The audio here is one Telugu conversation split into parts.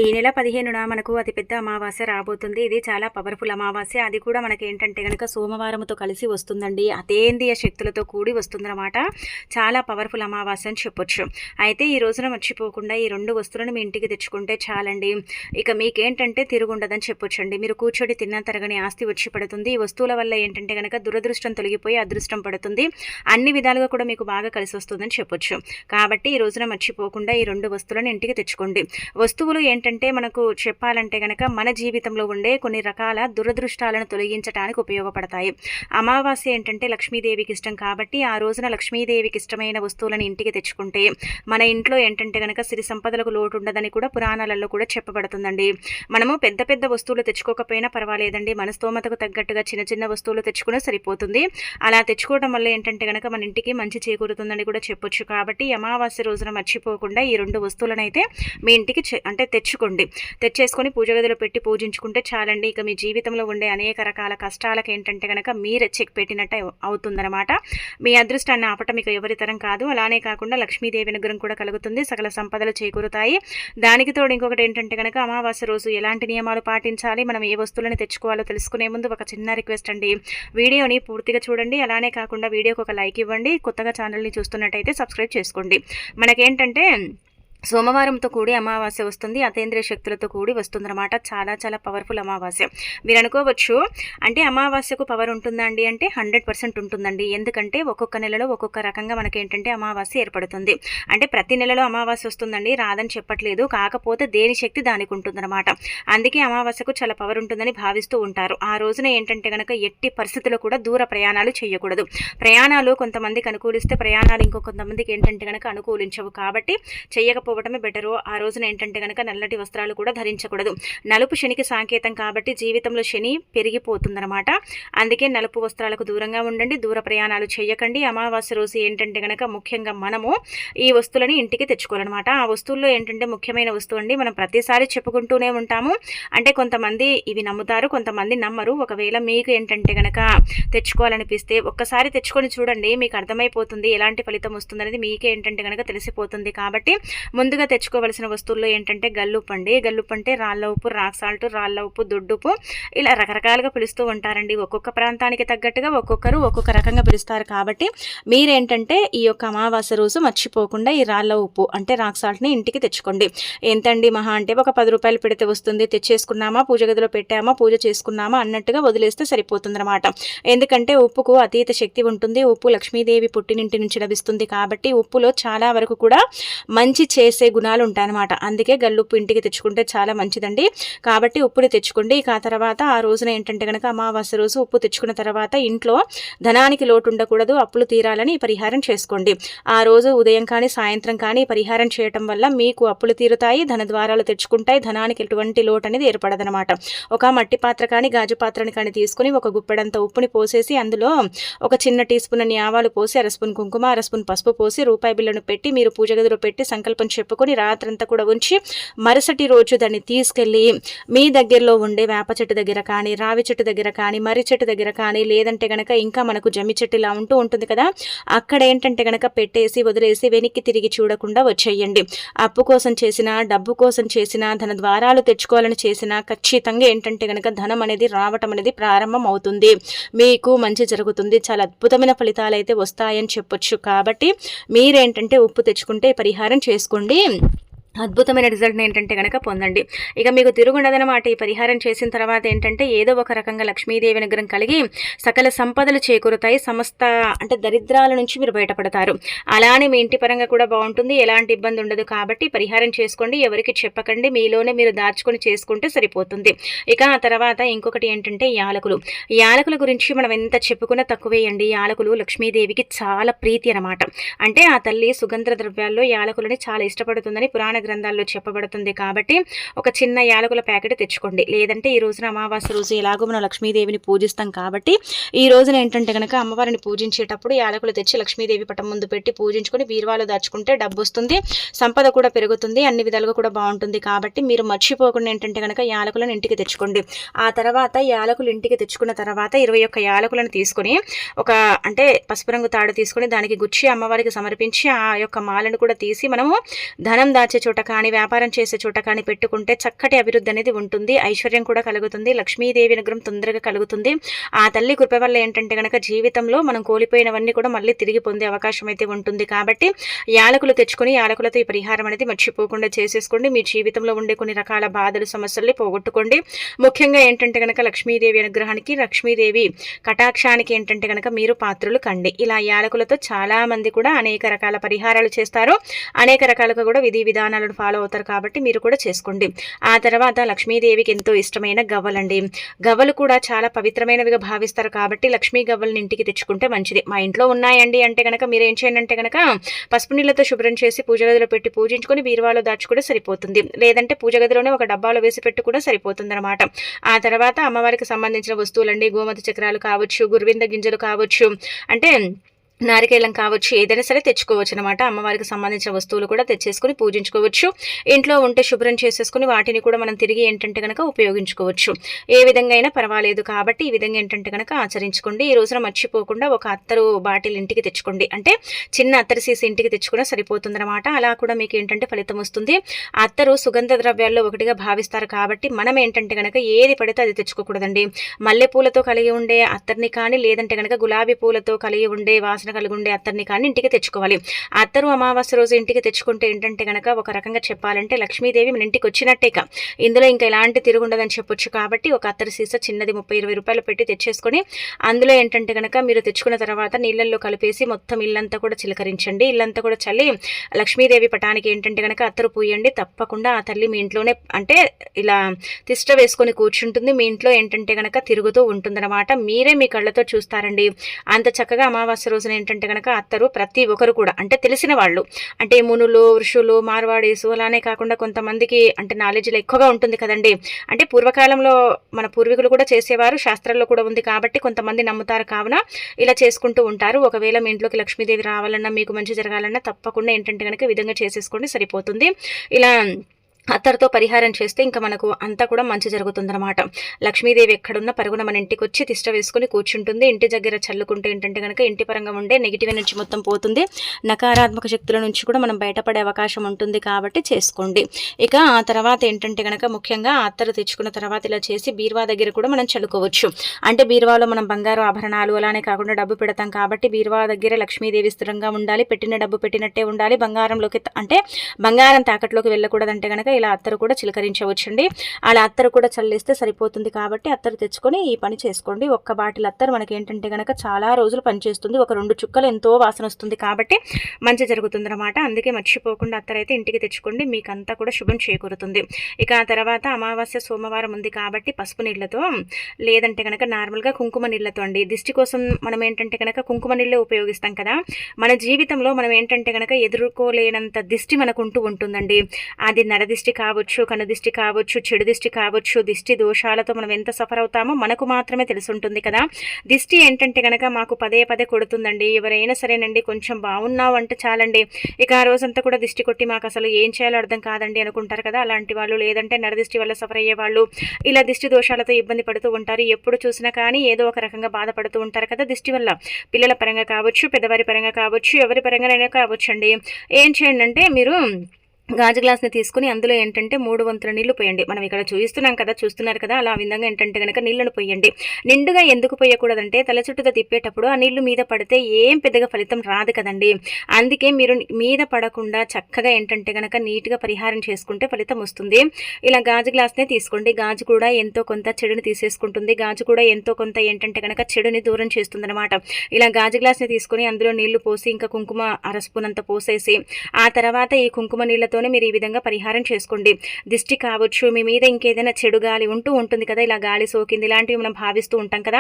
ఈ నెల 15న మనకు అతిపెద్ద అమావాస్య రాబోతుంది. ఇది చాలా పవర్ఫుల్ అమావాస్య. అది కూడా మనకేంటంటే గనక సోమవారంతో కలిసి వస్తుందండి. అతీంద్రియ శక్తులతో కూడి వస్తుందన్నమాట. చాలా పవర్ఫుల్ అమావాస్య అని చెప్పొచ్చు. అయితే ఈ రోజున మర్చిపోకుండా ఈ 2 వస్తువులను మీ ఇంటికి తెచ్చుకుంటే చాలండి. ఇక మీకేంటంటే తిరుగుండదని చెప్పొచ్చండి. మీరు కూర్చొని తిన్న తరగని ఆస్తి వచ్చి పడుతుంది. ఈ వస్తువుల వల్ల ఏంటంటే గనక దురదృష్టం తొలగిపోయి అదృష్టం పడుతుంది. అన్ని విధాలుగా కూడా మీకు బాగా కలిసి వస్తుందని చెప్పొచ్చు. కాబట్టి ఈ రోజున మర్చిపోకుండా ఈ 2 వస్తువులను ఇంటికి తెచ్చుకోండి. వస్తువులు ఏంటంటే మనకు చెప్పాలంటే గనక మన జీవితంలో ఉండే కొన్ని రకాల దురదృష్టాలను తొలగించడానికి ఉపయోగపడతాయి. అమావాస్య ఏంటంటే లక్ష్మీదేవికి ఇష్టం కాబట్టి ఆ రోజున లక్ష్మీదేవికి ఇష్టమైన వస్తువులను ఇంటికి తెచ్చుకుంటే మన ఇంట్లో ఏంటంటే గనక సిరి సంపదలకు లోటు ఉండదని కూడా పురాణాలలో కూడా చెప్పబడుతుందండి. మనము పెద్ద పెద్ద వస్తువులు తెచ్చుకోకపోయినా పర్వాలేదండి. మన స్తోమతకు తగ్గట్టుగా చిన్న చిన్న వస్తువులు తెచ్చుకున్నా సరిపోతుంది. అలా తెచ్చుకోవడం వల్ల ఏంటంటే గనక మన ఇంటికి మంచి చేకూరుతుందని కూడా చెప్పొచ్చు. కాబట్టి అమావాస్య రోజున మర్చిపోకుండా ఈ 2 వస్తువులను అయితే మీ ఇంటికి తెచ్చుకోండి. తెచ్చేసుకొని పూజ గదిలో పెట్టి పూజించుకుంటే చాలండి. ఇక మీ జీవితంలో ఉండే అనేక రకాల కష్టాలకు ఏంటంటే కనుక మీరే చెక్ పెట్టినట్టు అవుతుందన్నమాట. మీ అదృష్టాన్ని ఆపటం ఇక ఎవరి తరం కాదు. అలానే కాకుండా లక్ష్మీదేవి అనుగ్రహం కూడా కలుగుతుంది. సకల సంపదలు చేకూరుతాయి. దానికి తోడు ఇంకొకటి ఏంటంటే కనుక అమావాస్య రోజు ఎలాంటి నియమాలు పాటించాలి, మనం ఏ వస్తువులను తెచ్చుకోవాలో తెలుసుకునే ముందు ఒక చిన్న రిక్వెస్ట్ అండి. వీడియోని పూర్తిగా చూడండి. అలానే కాకుండా వీడియోకి ఒక లైక్ ఇవ్వండి. కొత్తగా ఛానల్ని చూస్తున్నట్టయితే సబ్స్క్రైబ్ చేసుకోండి. మనకేంటంటే సోమవారంతో కూడి అమావాస్య వస్తుంది. అతీంద్రియ శక్తులతో కూడి వస్తుందన్నమాట. చాలా చాలా పవర్ఫుల్ అమావాస్య. మీరు అనుకోవచ్చు అంటే అమావాస్యకు పవర్ ఉంటుందా అండి అంటే 100% ఉంటుందండి. ఎందుకంటే ఒక్కొక్క నెలలో ఒక్కొక్క రకంగా మనకేంటంటే అమావాస్య ఏర్పడుతుంది. అంటే ప్రతి నెలలో అమావాస్య వస్తుందండి, రాదని చెప్పట్లేదు. కాకపోతే దేని శక్తి దానికి ఉంటుందన్నమాట. అందుకే అమావాస్యకు చాలా పవర్ ఉంటుందని భావిస్తూ ఉంటారు. ఆ రోజున ఏంటంటే కనుక ఎట్టి పరిస్థితుల్లో కూడా దూర ప్రయాణాలు చేయకూడదు. ప్రయాణాలు కొంతమందికి అనుకూలిస్తే ప్రయాణాలు ఇంకొంతమందికి ఏంటంటే కనుక అనుకూలించవు. కాబట్టి చేయకపోవడమే బెటరు. ఆ రోజున ఏంటంటే కనుక నల్లటి వస్త్రాలు కూడా ధరించకూడదు. నలుపు శనికి సంకేతం కాబట్టి జీవితంలో శని పెరిగిపోతుందన్నమాట. అందుకే నలుపు వస్త్రాలకు దూరంగా ఉండండి. దూర ప్రయాణాలు చేయకండి. అమావాస్య రోజు ఏంటంటే కనుక ముఖ్యంగా మనము ఈ వస్తువులని ఇంటికి తెచ్చుకోవాలన్నమాట. ఆ వస్తువుల్లో ఏంటంటే ముఖ్యమైన వస్తువు అండి, మనం ప్రతిసారి చెప్పుకుంటూనే ఉంటాము. అంటే కొంతమంది ఇవి నమ్ముతారు, కొంతమంది నమ్మరు. ఒకవేళ మీకు ఏంటంటే కనుక తెచ్చుకోవాలనిపిస్తే ఒక్కసారి తెచ్చుకొని చూడండి, మీకు అర్థమైపోతుంది ఎలాంటి ఫలితం వస్తుందనేది మీకే ఏంటంటే కనుక తెలిసిపోతుంది. కాబట్టి ముందుగా తెచ్చుకోవలసిన వస్తువుల్లో ఏంటంటే గల్లుప్పు అండి. గల్లుప్పు అంటే రాళ్ళ ఉప్పు, రాక్ సాల్ట్, రాళ్ళ ఉప్పు, దొడ్డుప్పు ఇలా రకరకాలుగా పిలుస్తూ ఉంటారండి. ఒక్కొక్క ప్రాంతానికి తగ్గట్టుగా ఒక్కొక్కరు ఒక్కొక్క రకంగా పిలుస్తారు. కాబట్టి మీరేంటంటే ఈ యొక్క అమావాస్య రోజు మర్చిపోకుండా ఈ రాళ్ళ ఉప్పు అంటే రాక్ సాల్ట్ని ఇంటికి తెచ్చుకోండి. ఎంతండి మహా అంటే ఒక 10 రూపాయలు పెడితే వస్తుంది. తెచ్చేసుకున్నామా, పూజ గదిలో పెట్టామా, పూజ చేసుకున్నామా అన్నట్టుగా వదిలేస్తే సరిపోతుందన్నమాట. ఎందుకంటే ఉప్పుకు అతీత శక్తి ఉంటుంది. ఉప్పు లక్ష్మీదేవి పుట్టినింటి నుంచి లభిస్తుంది. కాబట్టి ఉప్పులో చాలా వరకు కూడా మంచి చేసే గుణాలు ఉంటాయన్నమాట. అందుకే గల్లుప్పు ఇంటికి తెచ్చుకుంటే చాలా మంచిదండి. కాబట్టి ఉప్పుని తెచ్చుకోండి. ఇక ఆ తర్వాత ఆ రోజున ఏంటంటే కనుక అమావాస్య రోజు ఉప్పు తెచ్చుకున్న తర్వాత ఇంట్లో ధనానికి లోటు ఉండకూడదు, అప్పులు తీరాలని పరిహారం చేసుకోండి. ఆ రోజు ఉదయం కానీ సాయంత్రం కానీ పరిహారం చేయటం వల్ల మీకు అప్పులు తీరుతాయి, ధన ద్వారాలు తెచ్చుకుంటాయి, ధనానికి ఎటువంటి లోటు అనేది ఏర్పడదనమాట. ఒక మట్టి పాత్ర కానీ గాజు పాత్రని కానీ తీసుకుని ఒక గుప్పెడంత ఉప్పుని పోసేసి అందులో ఒక చిన్న టీ స్పూన్ అన్ని ఆవాలు పోసి, అర స్పూన్ కుంకుమ, అర స్పూన్ పసుపు పోసి రూపాయి బిళ్ళను పెట్టి మీరు పూజ గదిలో పెట్టి సంకల్పం చెప్పుకొని రాత్రంతా కూడా ఉంచి మరుసటి రోజు దాన్ని తీసుకెళ్ళి మీ దగ్గరలో ఉండే వేప చెట్టు దగ్గర కానీ, రావి చెట్టు దగ్గర కానీ, మర్రి చెట్టు దగ్గర కానీ, లేదంటే గనక ఇంకా మనకు జమ్మి చెట్టు ఇలా ఉంటూ ఉంటుంది కదా, అక్కడ ఏంటంటే గనక పెట్టేసి వదిలేసి వెనక్కి తిరిగి చూడకుండా వచ్చేయండి. అప్పు కోసం చేసినా, డబ్బు కోసం చేసినా, ధన ద్వారాలు తెచ్చుకోవాలని చేసినా ఖచ్చితంగా ఏంటంటే గనక ధనం అనేది రావటం అనేది ప్రారంభం అవుతుంది. మీకు మంచి జరుగుతుంది. చాలా అద్భుతమైన ఫలితాలు అయితే వస్తాయని చెప్పొచ్చు. కాబట్టి మీరేంటంటే ఉప్పు తెచ్చుకుంటే పరిహారం చేసుకోండి. అద్భుతమైన రిజల్ట్ని ఏంటంటే కనుక పొందండి. ఇక మీకు తిరుగుండదనమాట. ఈ పరిహారం చేసిన తర్వాత ఏంటంటే ఏదో ఒక రకంగా లక్ష్మీదేవి అనుగ్రహం కలిగి సకల సంపదలు చేకూరుతాయి. సమస్త అంటే దరిద్రాల నుంచి మీరు బయటపడతారు. అలానే మీ ఇంటి పరంగా కూడా బాగుంటుంది, ఎలాంటి ఇబ్బంది ఉండదు. కాబట్టి పరిహారం చేసుకోండి, ఎవరికి చెప్పకండి, మీలోనే మీరు దాచుకొని చేసుకుంటే సరిపోతుంది. ఇక ఆ తర్వాత ఇంకొకటి ఏంటంటే యాలకులు. యాలకుల గురించి మనం ఎంత చెప్పుకున్నా తక్కువేయండి. యాలకులు లక్ష్మీదేవికి చాలా ప్రీతి అనమాట. అంటే ఆ తల్లి సుగంధ ద్రవ్యాల్లో యాలకులని చాలా ఇష్టపడుతుందని పురాణ గ్రంథాల్లో చెప్పబడుతుంది. కాబట్టి ఒక చిన్న యాలకుల ప్యాకెట్ తెచ్చుకోండి. లేదంటే ఈ రోజున అమావాస్య రోజు ఎలాగో మనం లక్ష్మీదేవిని పూజిస్తాం కాబట్టి ఈ రోజున ఏంటంటే కనుక అమ్మవారిని పూజించేటప్పుడు యాలకులు తెచ్చి లక్ష్మీదేవి పటం ముందు పెట్టి పూజించుకొని బీరువాలో దాచుకుంటే డబ్బు వస్తుంది, సంపద కూడా పెరుగుతుంది, అన్ని విధాలుగా కూడా బాగుంటుంది. కాబట్టి మీరు మర్చిపోకుండా ఏంటంటే కనుక యాలకులను ఇంటికి తెచ్చుకోండి. ఆ తర్వాత యాలకులు ఇంటికి తెచ్చుకున్న తర్వాత 21 యాలకులను తీసుకొని ఒక అంటే పసుపు రంగు తాడు తీసుకొని దానికి గుచ్చి అమ్మవారికి సమర్పించి ఆ యొక్క మాలను కూడా తీసి మనము ధనం దాచే చోట చోట కానీ వ్యాపారం చేసే చోట కానీ పెట్టుకుంటే చక్కటి అభివృద్ధి అనేది ఉంటుంది, ఐశ్వర్యం కూడా కలుగుతుంది, లక్ష్మీదేవి అనుగ్రహం తొందరగా కలుగుతుంది. ఆ తల్లి కృప వల్ల ఏంటంటే కనుక జీవితంలో మనం కోల్పోయినవన్నీ కూడా మళ్ళీ తిరిగి పొందే అవకాశం అయితే ఉంటుంది. కాబట్టి యాలకులు తెచ్చుకొని యాలకులతో ఈ పరిహారం అనేది మర్చిపోకుండా చేసేసుకోండి. మీ జీవితంలో ఉండే కొన్ని రకాల బాధలు సమస్యల్ని పోగొట్టుకోండి. ముఖ్యంగా ఏంటంటే కనుక లక్ష్మీదేవి అనుగ్రహానికి, లక్ష్మీదేవి కటాక్షానికి ఏంటంటే కనుక మీరు పాత్రలు కండి. ఇలా యాలకులతో చాలా మంది కూడా అనేక రకాల పరిహారాలు చేస్తారు, అనేక రకాలుగా కూడా విధి విధానాలను ఫాలో అవుతారు. కాబట్టి మీరు కూడా చేసుకోండి. ఆ తర్వాత లక్ష్మీదేవికి ఎంతో ఇష్టమైన గవ్వలండి. గవ్వలు కూడా చాలా పవిత్రమైనవిగా భావిస్తారు. కాబట్టి లక్ష్మీ గవ్వలను ఇంటికి తెచ్చుకుంటే మంచిది. మా ఇంట్లో ఉన్నాయండి అంటే కనుక మీరు ఏం చేయండి అంటే కనుక పసుపు నీళ్ళతో శుభ్రం చేసి పూజ గదిలో పెట్టి పూజించుకొని బీరువాలో దాచుకుంటే సరిపోతుంది. లేదంటే పూజ గదిలోనే ఒక డబ్బాలో వేసి పెట్టు కూడా సరిపోతుంది అనమాట. ఆ తర్వాత అమ్మవారికి సంబంధించిన వస్తువులండి, గోమతి చక్రాలు కావచ్చు, గురువింద గింజలు కావచ్చు, అంటే నారికేళం కావచ్చు, ఏదైనా సరే తెచ్చుకోవచ్చు అనమాట. అమ్మవారికి సంబంధించిన వస్తువులు కూడా తెచ్చేసుకుని పూజించుకోవచ్చు. ఇంట్లో ఉంటే శుభ్రం చేసేసుకుని వాటిని కూడా మనం తిరిగి ఏంటంటే కనుక ఉపయోగించుకోవచ్చు. ఏ విధంగా అయినా పర్వాలేదు. కాబట్టి ఈ విధంగా ఏంటంటే కనుక ఆచరించుకోండి. ఈ రోజున మర్చిపోకుండా ఒక అత్తరు బాటిల్ ఇంటికి తెచ్చుకోండి. అంటే చిన్న అత్తరు సీసీ ఇంటికి తెచ్చుకున్నా సరిపోతుందన్నమాట. అలా కూడా మీకు ఏంటంటే ఫలితం వస్తుంది. అత్తరు సుగంధ ద్రవ్యాల్లో ఒకటిగా భావిస్తారు. కాబట్టి మనం ఏంటంటే కనుక ఏది పడితే అది తెచ్చుకోకూడదండి. మల్లెపూలతో కలిగి ఉండే అత్తర్ని కానీ, లేదంటే కనుక గులాబీ పూలతో కలిగి ఉండే వాసన కలిగి ఉండే అత్తర్ని కానీ ఇంటికి తెచ్చుకోవాలి. అత్తరు అమావాస్య రోజు ఇంటికి తెచ్చుకుంటే ఏంటంటే కనుక ఒక రకంగా చెప్పాలంటే లక్ష్మీదేవి మన ఇంటికి వచ్చినట్టేక, ఇందులో ఇంకా ఎలాంటి తిరుగుండదని చెప్పొచ్చు. కాబట్టి ఒక అత్తరు సీసా చిన్నది 30-20 రూపాయలు పెట్టి తెచ్చేసుకొని అందులో ఏంటంటే కనుక మీరు తెచ్చుకున్న తర్వాత నీళ్ళల్లో కలిపేసి మొత్తం ఇల్లంతా కూడా చిలకరించండి. ఇల్లంతా కూడా చల్లి లక్ష్మీదేవి పటానికి ఏంటంటే కనుక అత్తరు పూయండి. తప్పకుండా ఆ తల్లి మీ ఇంట్లోనే అంటే ఇలా తిష్ట వేసుకొని కూర్చుంటుంది. మీ ఇంట్లో ఏంటంటే కనుక తిరుగుతూ ఉంటుందన్నమాట. మీరే మీ కళ్ళతో చూస్తారండి. అంత చక్కగా అమావాస్య రోజున ఏంటంటే కనుక అత్తరు ప్రతి ఒక్కరు కూడా అంటే తెలిసిన వాళ్ళు, అంటే మునులు, ఋషులు, మార్వాడీసు, అలానే కాకుండా కొంతమందికి అంటే నాలెడ్జ్లో ఎక్కువగా ఉంటుంది కదండి. అంటే పూర్వకాలంలో మన పూర్వీకులు కూడా చేసేవారు, శాస్త్రాల్లో కూడా ఉంది. కాబట్టి కొంతమంది నమ్ముతారు. కావున ఇలా చేసుకుంటూ ఉంటారు. ఒకవేళ మీ ఇంట్లోకి లక్ష్మీదేవి రావాలన్నా, మీకు మంచి జరగాలన్నా తప్పకుండా ఏంటంటే కనుక ఈ విధంగా చేసేసుకోండి, సరిపోతుంది. ఇలా అత్తరుతో పరిహారం చేస్తే ఇంకా మనకు అంతా కూడా మంచి జరుగుతుందన్నమాట. లక్ష్మీదేవి ఎక్కడున్న పరుగున మన ఇంటికి వచ్చి తిష్ట వేసుకుని కూర్చుంటుంది. ఇంటి దగ్గర చల్లుకుంటే ఏంటంటే కనుక ఇంటి పరంగా ఉండే నెగిటివ్ నుంచి మొత్తం పోతుంది. నకారాత్మక శక్తుల నుంచి కూడా మనం బయటపడే అవకాశం ఉంటుంది. కాబట్టి చేసుకోండి. ఇక ఆ తర్వాత ఏంటంటే కనుక ముఖ్యంగా అత్తరు తెచ్చుకున్న తర్వాత ఇలా చేసి బీరువా దగ్గర కూడా మనం చల్లుకోవచ్చు. అంటే బీరువాలో మనం బంగారు ఆభరణాలు అలానే కాకుండా డబ్బు పెడతాం. కాబట్టి బీరువా దగ్గర లక్ష్మీదేవి స్థిరంగా ఉండాలి, పెట్టిన డబ్బు పెట్టినట్టే ఉండాలి. బంగారంలోకి అంటే బంగారం తాకట్లోకి వెళ్ళకూడదంటే కనుక ఇలా అత్తరు కూడా చిలకరించవచ్చండి. అలా అత్తరు కూడా చల్లిస్తే సరిపోతుంది. కాబట్టి అత్తరు తెచ్చుకొని ఈ పని చేసుకోండి. ఒక్క బాటిల్ అత్తరు మనకి ఏంటంటే కనుక చాలా రోజులు పనిచేస్తుంది. ఒక 2 చుక్కలు ఎంతో వాసన వస్తుంది. కాబట్టి మంచి జరుగుతుంది అనమాట. అందుకే మర్చిపోకుండా అత్తరు అయితే ఇంటికి తెచ్చుకోండి, మీకు అంతా కూడా శుభం చేకూరుతుంది. ఇక ఆ తర్వాత అమావాస్య సోమవారం ఉంది కాబట్టి పసుపు నీళ్లతో, లేదంటే కనుక నార్మల్గా కుంకుమ నీళ్లతో అండి. దిష్టి కోసం మనం ఏంటంటే కనుక కుంకుమ నీళ్ళే ఉపయోగిస్తాం కదా. మన జీవితంలో మనం ఏంటంటే కనుక ఎదుర్కోలేనంత దిష్టి మనకుంటూ ఉంటుందండి. అది నరదిష్టి కావచ్చు, కనుదిష్టి కావచ్చు, చెడు దిష్టి కావచ్చు. దిష్టి దోషాలతో మనం ఎంత సఫర్ అవుతామో మనకు మాత్రమే తెలిసి ఉంటుంది కదా. దిష్టి ఏంటంటే కనుక మాకు పదే పదే కొడుతుందండి. ఎవరైనా సరేనండి కొంచెం బాగున్నావు అంటే చాలండి, ఇక ఆ రోజంతా కూడా దిష్టి కొట్టి మాకు అసలు ఏం చేయాలో అర్థం కాదండి అనుకుంటారు కదా. అలాంటి వాళ్ళు, లేదంటే నరదిష్టి వల్ల సఫర్ అయ్యే వాళ్ళు, ఇలా దిష్టి దోషాలతో ఇబ్బంది పడుతూ ఉంటారు. ఎప్పుడు చూసినా కానీ ఏదో ఒక రకంగా బాధపడుతూ ఉంటారు కదా దిష్టి వల్ల. పిల్లల పరంగా కావచ్చు, పెద్దవారి పరంగా కావచ్చు, ఎవరి పరంగానైనా కావచ్చు అండి. ఏం చేయండి అంటే మీరు గాజు గ్లాస్ని తీసుకుని అందులో ఏంటంటే 3 వంతుల నీళ్లు పోయండి. మనం ఇక్కడ చూస్తున్నాం కదా, చూస్తున్నారు కదా, అలా విధంగా ఏంటంటే కనుక నీళ్లను పోయండి. నిండుగా ఎందుకు పోయకూడదంటే తల చుట్టూతో తిప్పేటప్పుడు ఆ నీళ్లు మీద పడితే ఏం పెద్దగా ఫలితం రాదు కదండి. అందుకే మీరు మీద పడకుండా చక్కగా ఏంటంటే కనుక నీట్గా పరిహారం చేసుకుంటే ఫలితం వస్తుంది. ఇలా గాజు గ్లాస్నే తీసుకోండి. గాజు కూడా ఎంతో కొంత చెడుని తీసేసుకుంటుంది. గాజు కూడా ఎంతో కొంత ఏంటంటే కనుక చెడుని దూరం చేస్తుంది అనమాట. ఇలా గాజు గ్లాస్ని తీసుకొని అందులో నీళ్లు పోసి ఇంకా కుంకుమ అరస్పూనంత పోసేసి ఆ తర్వాత ఈ కుంకుమ నీళ్ళతో మీరు ఈ విధంగా పరిహారం చేసుకోండి. దిష్టి కావచ్చు, మీ మీద ఇంకేదైనా చెడు గాలి ఉంటూ ఉంటుంది కదా, ఇలా గాలి సోకింది ఇలాంటివి మనం భావిస్తూ ఉంటాం కదా,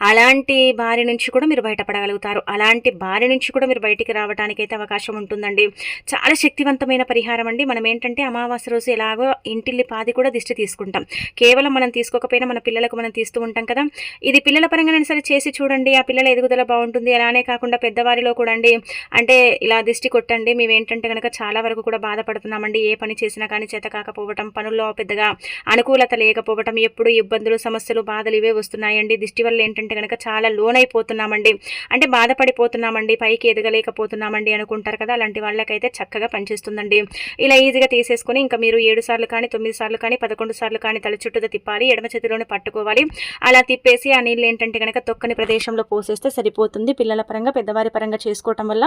అలాంటి బారి నుంచి కూడా మీరు బయటపడగలుగుతారు. అలాంటి బారి నుంచి కూడా మీరు బయటికి రావడానికైతే అవకాశం ఉంటుందండి. చాలా శక్తివంతమైన పరిహారం అండి. మనం ఏంటంటే అమావాస్య రోజు ఎలాగో ఇంటిల్లి పాది కూడా దిష్టి తీసుకుంటాం. కేవలం మనం తీసుకోకపోయినా మన పిల్లలకు మనం తీస్తూ ఉంటాం కదా. ఇది పిల్లల పరంగానే సరే చేసి చూడండి, ఆ పిల్లల ఎదుగుదల బాగుంటుంది. అలానే కాకుండా పెద్దవారిలో కూడా అండి, అంటే ఇలా దిష్టి కొట్టండి. మేమేంటంటే కనుక చాలా వరకు కూడా బాధపడుతూ బాధపడుతున్నామండి. ఏ పని చేసినా కానీ చేత కాకపోవటం, పనుల్లో పెద్దగా అనుకూలత లేకపోవటం, ఎప్పుడు ఇబ్బందులు, సమస్యలు, బాధలు ఇవే వస్తున్నాయండి. దిష్టి వల్ల ఏంటంటే కనుక చాలా లోనైపోతున్నామండి, అంటే బాధపడిపోతున్నామండి, పైకి ఎదగలేకపోతున్నామండి అనుకుంటారు కదా, అలాంటి వాళ్ళకైతే చక్కగా పనిచేస్తుందండి. ఇలా ఈజీగా తీసేసుకొని ఇంకా మీరు 7 సార్లు కానీ 9 సార్లు కానీ 11 సార్లు కానీ తల చుట్టూతో తిప్పాలి. ఎడమ చేతిలోనే పట్టుకోవాలి. అలా తిప్పేసి ఆ నీళ్ళు ఏంటంటే కనుక తొక్కని ప్రదేశంలో పోసేస్తే సరిపోతుంది. పిల్లల పరంగా పెద్దవారి పరంగా చేసుకోవటం వల్ల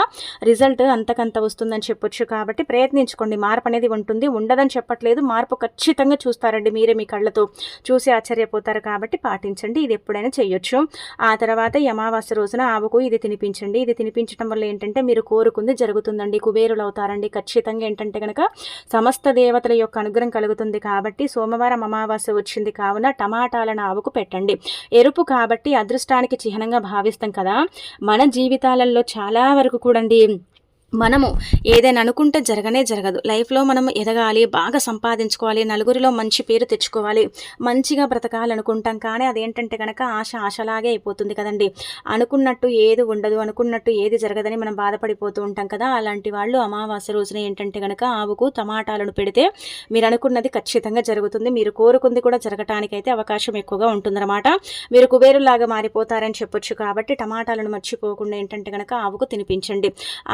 రిజల్ట్ అంతకంత వస్తుందని చెప్పొచ్చు. కాబట్టి ప్రయత్నించుకోండి. మార్పు అనేది ఉంటుంది, ఉండదని చెప్పట్లేదు. మార్పు ఖచ్చితంగా చూస్తారండి, మీరే మీ కళ్ళతో చూసి ఆశ్చర్యపోతారు. కాబట్టి పాటించండి, ఇది ఎప్పుడైనా చేయొచ్చు. ఆ తర్వాత ఈ అమావాస్య రోజున ఆవుకు ఇది తినిపించండి. ఇది తినిపించడం వల్ల ఏంటంటే మీరు కోరుకుంది జరుగుతుందండి, కుబేరులు అవుతారండి. ఖచ్చితంగా ఏంటంటే కనుక సమస్త దేవతల యొక్క అనుగ్రహం కలుగుతుంది. కాబట్టి సోమవారం అమావాస్య వచ్చింది కావున టమాటాలను ఆవుకు పెట్టండి. ఎరుపు కాబట్టి అదృష్టానికి చిహ్నంగా భావిస్తాం కదా. మన జీవితాలలో చాలా వరకు కూడండి మనము ఏదైనా అనుకుంటే జరగనే జరగదు. లైఫ్లో మనం ఎదగాలి, బాగా సంపాదించుకోవాలి, నలుగురిలో మంచి పేరు తెచ్చుకోవాలి, మంచిగా బ్రతకాలనుకుంటాం. కానీ అదేంటంటే కనుక ఆశలాగే అయిపోతుంది కదండి. అనుకున్నట్టు ఏది ఉండదు, అనుకున్నట్టు ఏది జరగదని మనం బాధపడిపోతూ ఉంటాం కదా. అలాంటి వాళ్ళు అమావాస్య రోజున ఏంటంటే కనుక ఆవుకు టమాటాలను పెడితే మీరు అనుకున్నది ఖచ్చితంగా జరుగుతుంది. మీరు కోరుకుంది కూడా జరగటానికైతే అవకాశం ఎక్కువగా ఉంటుందన్నమాట. మీరు కుబేరులాగా మారిపోతారని చెప్పొచ్చు. కాబట్టి టమాటాలను మర్చిపోకుండా ఏంటంటే కనుక ఆవుకు తినిపించండి.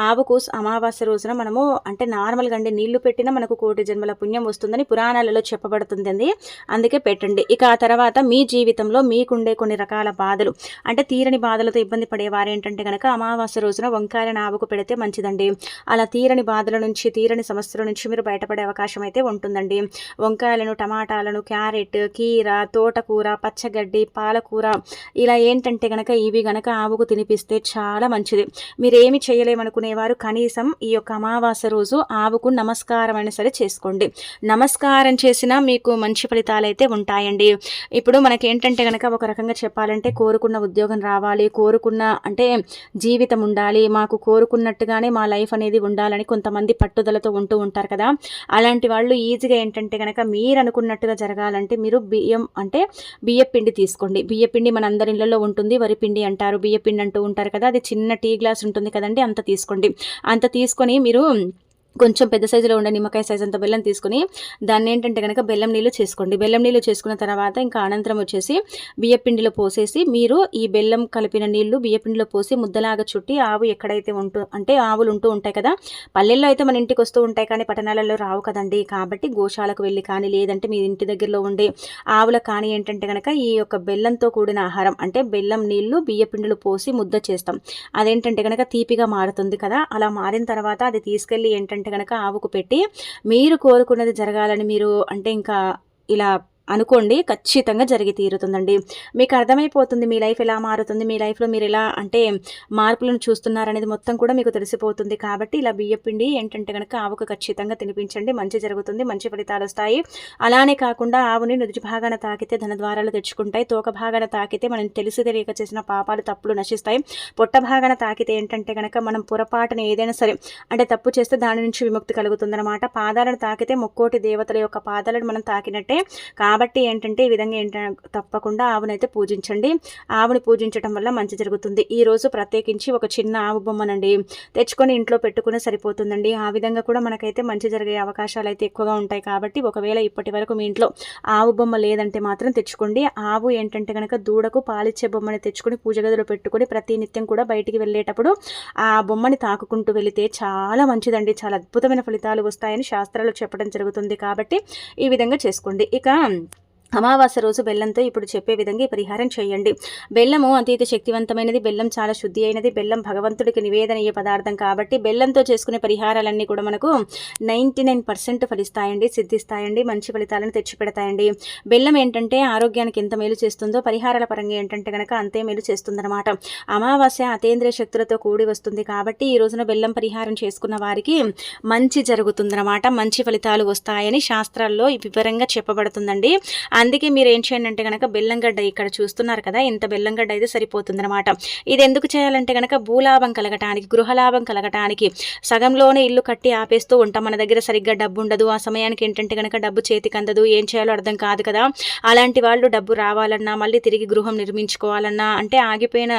ఆవుకు అమావాస్య రోజున మనము అంటే నార్మల్గా అండి నీళ్లు పెట్టినా మనకు 1,000,000 జన్మల పుణ్యం వస్తుందని పురాణాలలో చెప్పబడుతుంది. అందుకే పెట్టండి. ఇక ఆ తర్వాత మీ జీవితంలో మీకుండే కొన్ని రకాల బాధలు, అంటే తీరని బాధలతో ఇబ్బంది పడేవారు ఏంటంటే కనుక అమావాస్య రోజున వంకాయలను ఆవుకు పెడితే మంచిదండి. అలా తీరని బాధల నుంచి, తీరని సమస్యల నుంచి మీరు బయటపడే అవకాశం అయితే ఉంటుందండి. వంకాయలను, టమాటాలను, క్యారెట్, కీర, తోటకూర, పచ్చగడ్డి, పాలకూర ఇలా ఏంటంటే కనుక ఇవి గనక ఆవుకు తినిపిస్తే చాలా మంచిది. మీరేమి చేయలేమనుకునేవారు కనీసం ఈ యొక్క అమావాస్య రోజు ఆవుకు నమస్కారం అయినా సరే చేసుకోండి. నమస్కారం చేసినా మీకు మంచి ఫలితాలు అయితే ఉంటాయండి. ఇప్పుడు మనకేంటంటే కనుక ఒక రకంగా చెప్పాలంటే కోరుకున్న ఉద్యోగం రావాలి, కోరుకున్న అంటే జీవితం ఉండాలి, మాకు కోరుకున్నట్టుగానే మా లైఫ్ అనేది ఉండాలని కొంతమంది పట్టుదలతో ఉంటూ ఉంటారు కదా. అలాంటి వాళ్ళు ఈజీగా ఏంటంటే కనుక మీరు అనుకున్నట్టుగా జరగాలంటే మీరు బియ్యపిండి తీసుకోండి. బియ్యపిండి మన అందరి ఇళ్లలో ఉంటుంది, వరిపిండి అంటారు, బియ్యపిండి అంటూ ఉంటారు కదా. అది చిన్న టీ గ్లాస్ ఉంటుంది కదండి, అంత తీసుకోండి. అంత తీసుకొని మీరు కొంచెం పెద్ద సైజులో ఉండే నిమ్మకాయ సైజు అంత బెల్లం తీసుకుని దాన్ని ఏంటంటే కనుక బెల్లం నీళ్ళు చేసుకోండి. బెల్లం నీళ్ళు చేసుకున్న తర్వాత ఇంకా అనంతరం వచ్చేసి బియ్యపిండిలో పోసేసి మీరు ఈ బెల్లం కలిపిన నీళ్లు బియ్యపిండిలో పోసి ముద్దలాగా చుట్టి ఆవు ఎక్కడైతే అంటే ఆవులు ఉంటూ ఉంటాయి కదా, పల్లెల్లో అయితే మన ఇంటికి వస్తూ ఉంటాయి కానీ పట్టణాలలో రావు కదండి. కాబట్టి గోశాలకు వెళ్ళి కానీ లేదంటే మీ ఇంటి దగ్గరలో ఉండే ఆవులకు కానీ ఏంటంటే కనుక ఈ యొక్క బెల్లంతో కూడిన ఆహారం అంటే బెల్లం నీళ్లు బియ్యపిండిలో పోసి ముద్ద చేస్తాం. అదేంటంటే కనుక తీపిగా మారుతుంది కదా. అలా మారిన తర్వాత అది తీసుకెళ్ళి ఏంటంటే కనుక ఆవుకు పెట్టి మీరు కోరుకున్నది జరగాలని మీరు అంటే ఇంకా ఇలా అనుకోండి, ఖచ్చితంగా జరిగి తీరుతుందండి. మీకు అర్థమైపోతుంది మీ లైఫ్ ఎలా మారుతుంది, మీ లైఫ్లో మీరు ఎలా అంటే మార్పులను చూస్తున్నారనేది మొత్తం కూడా మీకు తెలిసిపోతుంది. కాబట్టి ఇలా బియ్యపిండి ఏంటంటే కనుక ఆవుకు ఖచ్చితంగా తినిపించండి, మంచి జరుగుతుంది, మంచి ఫలితాలు వస్తాయి. అలానే కాకుండా ఆవుని నుదుటి భాగాన తాకితే ధనద్వారాలు తెచ్చుకుంటాయి, తోక భాగాన తాకితే మనం తెలిసి తెలియక చేసిన పాపాలు తప్పులు నశిస్తాయి, పొట్ట భాగాన తాకితే ఏంటంటే కనుక మనం పొరపాటున ఏదైనా సరే అంటే తప్పు చేస్తే దాని నుంచి విముక్తి కలుగుతుందన్నమాట. పాదాలను తాకితే ముక్కోటి దేవతల యొక్క పాదాలను మనం తాకినట్టే. కాబట్టి ఏంటంటే ఈ విధంగా తప్పకుండా ఆవునైతే పూజించండి. ఆవుని పూజించడం వల్ల మంచి జరుగుతుంది. ఈ రోజు ప్రత్యేకించి ఒక చిన్న ఆవు బొమ్మనండి తెచ్చుకొని ఇంట్లో పెట్టుకునే సరిపోతుందండి. ఆ విధంగా కూడా మనకైతే మంచి జరిగే అవకాశాలు అయితే ఎక్కువగా ఉంటాయి. కాబట్టి ఒకవేళ ఇప్పటి వరకు మీ ఇంట్లో ఆవు బొమ్మ లేదంటే మాత్రం తెచ్చుకోండి. ఆవు ఏంటంటే కనుక దూడకు పాలిచ్చే బొమ్మని తెచ్చుకొని పూజ గదిలో పెట్టుకొని ప్రతి నిత్యం కూడా బయటికి వెళ్ళేటప్పుడు ఆ బొమ్మని తాకుకుంటూ వెళితే చాలా మంచిదండి, చాలా అద్భుతమైన ఫలితాలు వస్తాయని శాస్త్రాలు చెప్పడం జరుగుతుంది. కాబట్టి ఈ విధంగా చేసుకోండి. ఇక అమావాస్య రోజు బెల్లంతో ఇప్పుడు చెప్పే విధంగా ఈ పరిహారం చేయండి. బెల్లము అతీత శక్తివంతమైనది, బెల్లం చాలా శుద్ధి అయినది, బెల్లం భగవంతుడికి నివేదన అయ్యే పదార్థం. కాబట్టి బెల్లంతో చేసుకునే పరిహారాలన్నీ కూడా మనకు 99% ఫలిస్తాయండి, సిద్ధిస్తాయండి, మంచి ఫలితాలను తెచ్చిపెడతాయండి. బెల్లం ఏంటంటే ఆరోగ్యానికి ఎంత మేలు చేస్తుందో పరిహారాల పరంగా ఏంటంటే కనుక అంతే మేలు చేస్తుందన్నమాట. అమావాస్య అతేంద్రియ శక్తులతో కూడి వస్తుంది. కాబట్టి ఈ రోజున బెల్లం పరిహారం చేసుకున్న వారికి మంచి జరుగుతుందన్నమాట, మంచి ఫలితాలు వస్తాయని శాస్త్రాల్లో వివరంగా చెప్పబడుతుందండి. అందుకే మీరు ఏం చేయండి అంటే కనుక బెల్లం గడ్డ ఇక్కడ చూస్తున్నారు కదా, ఇంత బెల్లం గడ్డ అయితే సరిపోతుందన్నమాట. ఇది ఎందుకు చేయాలంటే కనుక భూలాభం కలగటానికి, గృహలాభం కలగటానికి. సగంలోనే ఇల్లు కట్టి ఆపేస్తూ ఉంటాం, మన దగ్గర సరిగ్గా డబ్బు ఉండదు, ఆ సమయానికి ఏంటంటే కనుక డబ్బు చేతికి అందదు, ఏం చేయాలో అర్థం కాదు కదా. అలాంటి వాళ్ళు డబ్బు రావాలన్నా, మళ్ళీ తిరిగి గృహం నిర్మించుకోవాలన్నా, అంటే ఆగిపోయిన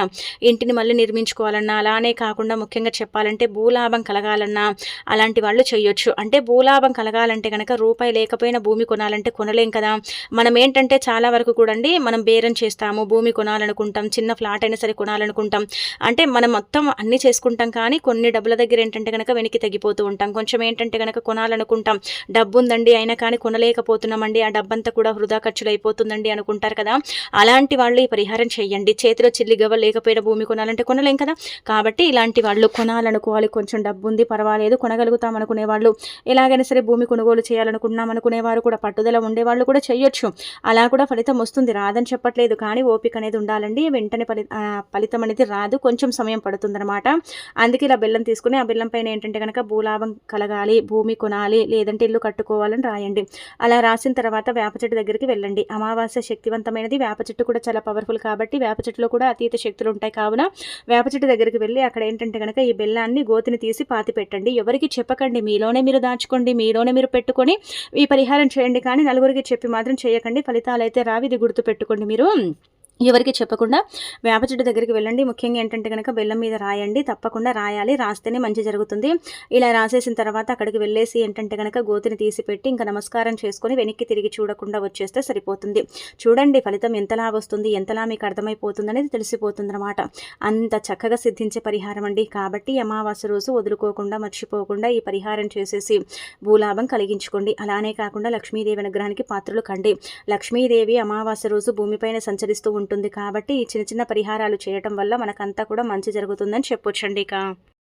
ఇంటిని మళ్ళీ నిర్మించుకోవాలన్నా, అలానే కాకుండా ముఖ్యంగా చెప్పాలంటే భూలాభం కలగాలన్నా అలాంటి వాళ్ళు చేయొచ్చు. అంటే భూలాభం కలగాలంటే కనుక రూపాయి లేకపోయినా భూమి కొనాలంటే కొనలేం కదా. మనం ఏంటంటే చాలా వరకు కూడండి మనం బేరం చేస్తాము, భూమి కొనాలనుకుంటాం, చిన్న ఫ్లాట్ అయినా సరే కొనాలనుకుంటాం, అంటే మనం మొత్తం అన్నీ చేసుకుంటాం, కానీ కొన్ని డబ్బుల దగ్గర ఏంటంటే కనుక వెనక్కి తగ్గిపోతూ ఉంటాం. కొంచెం ఏంటంటే కనుక కొనాలనుకుంటాం, డబ్బు ఉందండి అయినా కానీ కొనలేకపోతున్నామండి, ఆ డబ్బంతా కూడా వృధా ఖర్చులు అయిపోతుందండి అనుకుంటారు కదా. అలాంటి వాళ్ళు ఈ పరిహారం చేయండి. చేతిలో చిల్లి గవ్వ లేకపోయినా భూమి కొనాలంటే కొనలేం కదా. కాబట్టి ఇలాంటి వాళ్ళు కొనాలనుకోవాలి, కొంచెం డబ్బు ఉంది పర్వాలేదు కొనగలుగుతాం అనుకునే వాళ్ళు, ఎలాగైనా సరే భూమి కొనుగోలు చేయాలనుకుంటున్నాం అనుకునేవారు కూడా, పట్టుదల ఉండేవాళ్ళు కూడా చేయొచ్చు. అలా కూడా ఫలితం వస్తుంది, రాదని చెప్పట్లేదు, కానీ ఓపిక అనేది ఉండాలండి. వెంటనే ఫలితం అనేది రాదు, కొంచెం సమయం పడుతుందన్నమాట. అందుకే ఇలా బెల్లం తీసుకుని ఆ బెల్లం పైన ఏంటంటే కనుక భూలాభం కలగాలి, భూమి కొనాలి, లేదంటే ఇల్లు కట్టుకోవాలని రాయండి. అలా రాసిన తర్వాత వేప చెట్టు దగ్గరికి వెళ్ళండి. అమావాస్య శక్తివంతమైనది, వేప చెట్టు కూడా చాలా పవర్ఫుల్ కాబట్టి వేప చెట్టులో కూడా అతీత శక్తులు ఉంటాయి. కావున వేప చెట్టు దగ్గరికి వెళ్ళి అక్కడ ఏంటంటే కనుక ఈ బెల్లాన్ని గోతిని తీసి పాతి పెట్టండి. ఎవరికి చెప్పకండి, మీలోనే మీరు దాచుకోండి, మీలోనే మీరు పెట్టుకొని ఈ పరిహారం చేయండి, కానీ నలుగురికి చెప్పి మాత్రం చేయకండి. ఫలితాలు అయితే రావి, ఇది గుర్తు పెట్టుకోండి. మీరు ఎవరికి చెప్పకుండా వేప చెట్టు దగ్గరికి వెళ్ళండి. ముఖ్యంగా ఏంటంటే కనుక బెల్లం మీద రాయండి, తప్పకుండా రాయాలి, రాస్తేనే మంచి జరుగుతుంది. ఇలా రాసేసిన తర్వాత అక్కడికి వెళ్ళేసి ఏంటంటే కనుక గోతిని తీసిపెట్టి ఇంకా నమస్కారం చేసుకొని వెనక్కి తిరిగి చూడకుండా వచ్చేస్తే సరిపోతుంది. చూడండి ఫలితం ఎంతలా వస్తుంది, ఎంతలా మీకు అర్థమైపోతుంది అనేది తెలిసిపోతుంది అనమాట. అంత చక్కగా సిద్ధించే పరిహారం అండి. కాబట్టి అమావాస్య రోజు వదులుకోకుండా, మర్చిపోకుండా ఈ పరిహారం చేసేసి భూలాభం కలిగించుకోండి. అలానే కాకుండా లక్ష్మీదేవి అనుగ్రహానికి పాత్రలు కండి. లక్ష్మీదేవి అమావాస్య రోజు భూమిపైన సంచరిస్తూ ఉంటుంది కాబట్టి ఈ చిన్న చిన్న పరిహారాలు చేయటం వల్ల మనకంతా కూడా మంచి జరుగుతుందని చెప్పొచ్చండి. ఇక